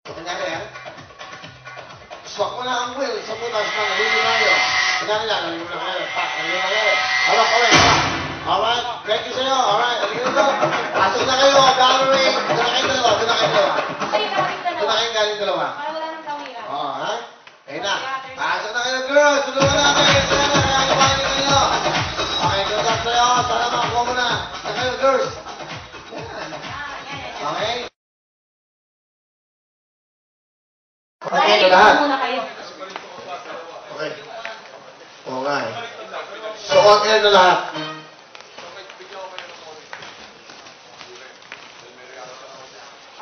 Kunyari, ha? Swak mo na ang wheel sa butas ng huli tayo. Kunyari lang, nalagyan mo na kayo. Pak, nalagyan mo na kayo. Harap kami, harap. Alright, thank you sa'yo. Alright, nalagyan mo. Pasok na kayo, gallery. Doon na kayong dalawa, doon na kayong dalawa. Doon na kayong galing dalawa. Para wala nang kawiran. Oo, ha? Ayun na. Pasok na kayo, girls. Tulungan natin. Sana na, kaya kumain kayo. Okay, good luck sa'yo. Sana makakuha mo na. Na kayo, girls. Yan. Okay? Okay, ito lahat. Muna kayo. Okay. Oo nga eh. So, okay na lahat.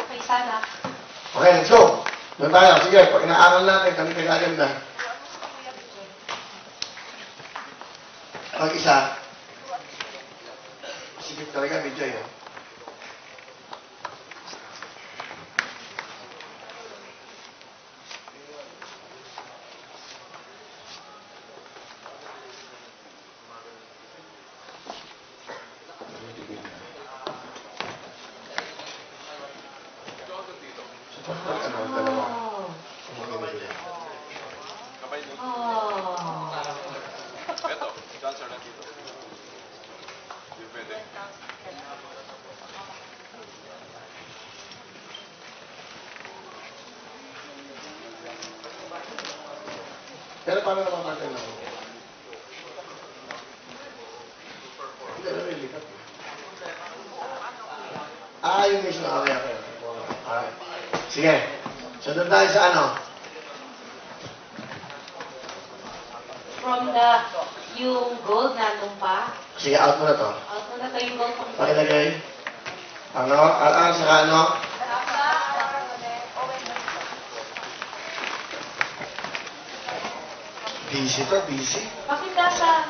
Okay, sana. Okay, let's go. Doon tayo. Sige, pag inaaral natin, kami kagalim na. Pag-isa. Sige talaga, medyo yun. Ito, dancer na dito. Hindi pwede. Pero paano naman natin lang? Hindi na rin lipat. Yung mismo. Okay. Alright. Sige. So, doon tayo sa ano? From yung gold nandun pa. Sige, out mo na to. Out mo na to yung gold. Pakilagay. Ano? Saka ano? Busy to, busy. Bakit nasa...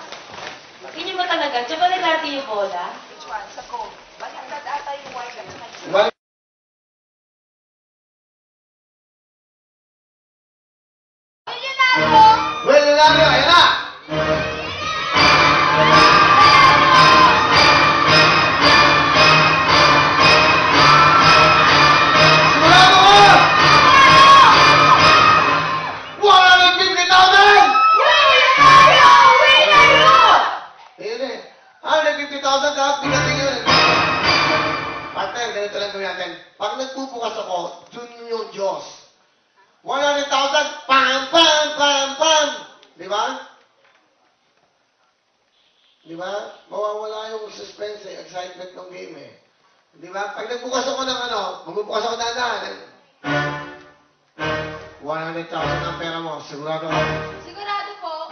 Hindi mo talaga. Tsaka na natin yung bola. Which one? Sa cold. Baliktad ata yung white at saka yung... Well, Leonardo, ayan na! Sigurado ko! 150,000! Ayun eh. 150,000 dapat bigating yun. Partner, ganito lang gawin natin. Pag nagpupukas ako, dun yung Diyos. 100,000, pam, pam, pam, pam. Di ba? Di ba? Mawawala yung suspense, excitement ng game eh. Di ba? Pag nagbukas ako ng ano, magbubukas ako dahan-dahan. 100,000 ang pera mo, sigurado ako. Sigurado po.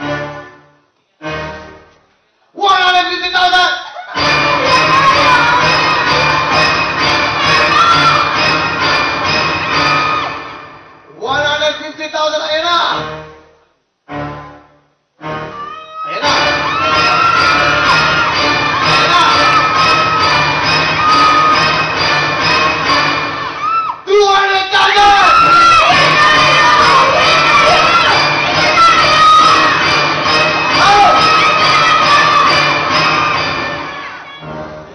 150,000! $150,000, ayan na! Ayan na! Ayan na! 200,000!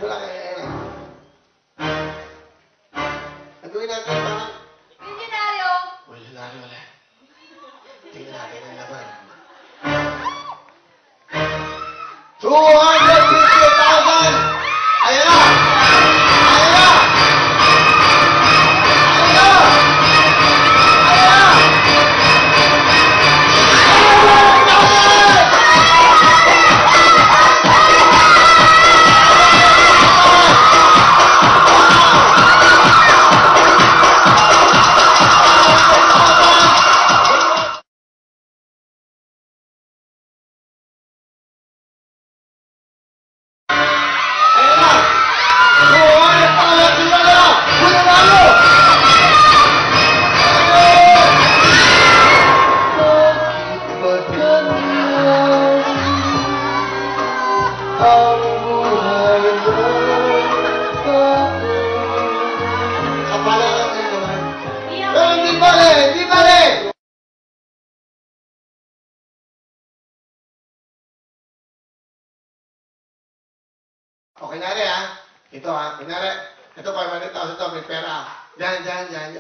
Wala kaya, ayan na. Ang gawin natin parang... Milyonaryo. Wala. Tingnan natin ang laban. 250,000! Ayan na! Ayan na! Ayan na! Ayan na! 200,000! Okay na rin ha. Ito ha. Kunyari, ito 500,000 to, may pera. Yan.